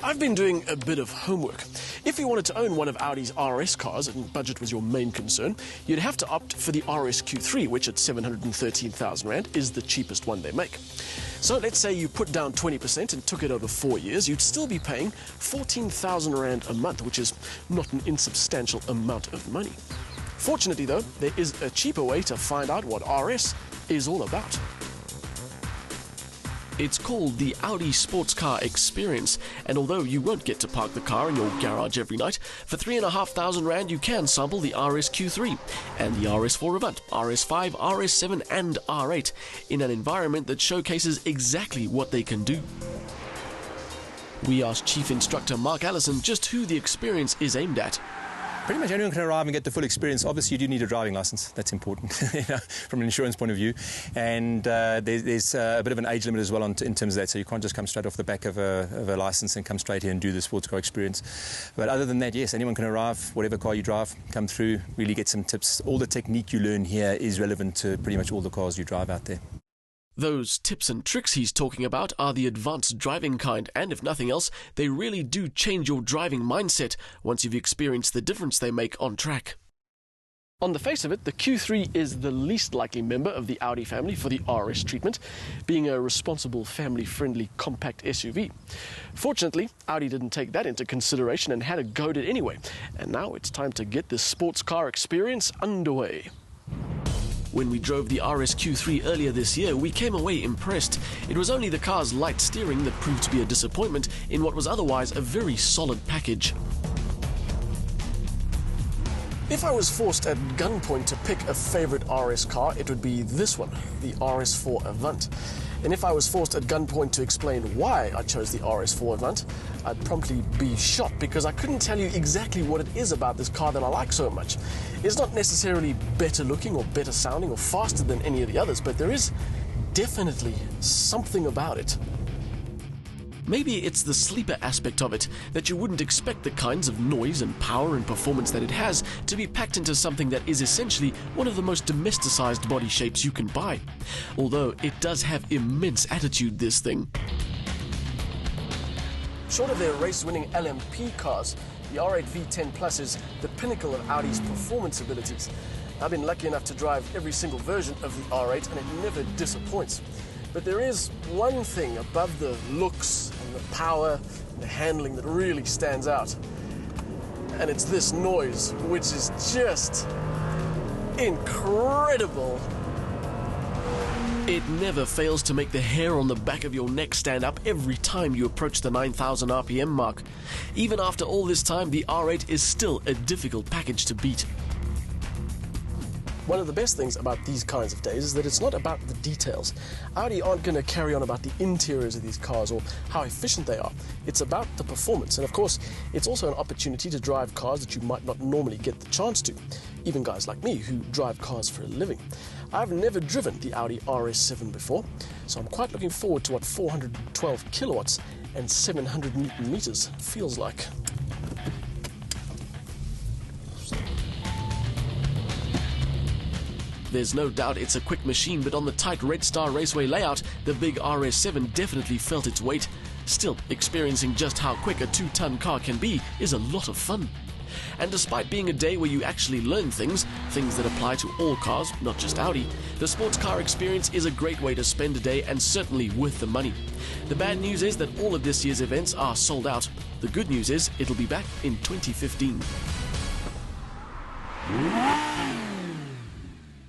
I've been doing a bit of homework. If you wanted to own one of Audi's RS cars and budget was your main concern, you'd have to opt for the RS Q3, which at 713,000 Rand is the cheapest one they make. So let's say you put down 20% and took it over 4 years, you'd still be paying 14,000 Rand a month, which is not an insubstantial amount of money. Fortunately though, there is a cheaper way to find out what RS is all about. It's called the Audi Sportscar Experience, and although you won't get to park the car in your garage every night, for 3,500 Rand you can sample the RS Q3 and the RS4 Avant, RS5, RS7 and R8 in an environment that showcases exactly what they can do. We asked Chief Instructor Mark Allison just who the experience is aimed at. Pretty much anyone can arrive and get the full experience. Obviously, you do need a driving license. That's important from an insurance point of view. And there's a bit of an age limit as well in terms of that. So you can't just come straight off the back of a license and come straight here and do the sports car experience. But other than that, yes, anyone can arrive, whatever car you drive, come through, really get some tips. All the technique you learn here is relevant to pretty much all the cars you drive out there. Those tips and tricks he's talking about are the advanced driving kind, and if nothing else, they really do change your driving mindset once you've experienced the difference they make on track. On the face of it, the Q3 is the least likely member of the Audi family for the RS treatment, being a responsible, family-friendly, compact SUV. Fortunately, Audi didn't take that into consideration and had a go at it anyway, and now it's time to get this sports car experience underway. When we drove the RS Q3 earlier this year, we came away impressed. It was only the car's light steering that proved to be a disappointment in what was otherwise a very solid package. If I was forced at gunpoint to pick a favorite RS car, it would be this one, the RS4 Avant. And if I was forced at gunpoint to explain why I chose the RS4 Avant, I'd promptly be shot because I couldn't tell you exactly what it is about this car that I like so much. It's not necessarily better looking or better sounding or faster than any of the others, but there is definitely something about it. Maybe it's the sleeper aspect of it, that you wouldn't expect the kinds of noise and power and performance that it has to be packed into something that is essentially one of the most domesticized body shapes you can buy. Although it does have immense attitude, this thing. Short of their race-winning LMP cars, the R8 V10 Plus is the pinnacle of Audi's performance abilities. I've been lucky enough to drive every single version of the R8 and it never disappoints. But there is one thing above the looks and the power and the handling that really stands out. And it's this noise, which is just incredible. It never fails to make the hair on the back of your neck stand up every time you approach the 9,000 RPM mark. Even after all this time, the R8 is still a difficult package to beat. One of the best things about these kinds of days is that it's not about the details. Audi aren't going to carry on about the interiors of these cars or how efficient they are. It's about the performance, and of course, it's also an opportunity to drive cars that you might not normally get the chance to, even guys like me who drive cars for a living. I've never driven the Audi RS7 before, so I'm quite looking forward to what 412 kilowatts and 700 Newton meters feels like. There's no doubt it's a quick machine, but on the tight Red Star Raceway layout, the big RS7 definitely felt its weight. Still, experiencing just how quick a 2-ton car can be is a lot of fun. And despite being a day where you actually learn things that apply to all cars, not just Audi, the sports car experience is a great way to spend a day and certainly worth the money. The bad news is that all of this year's events are sold out. The good news is it'll be back in 2015.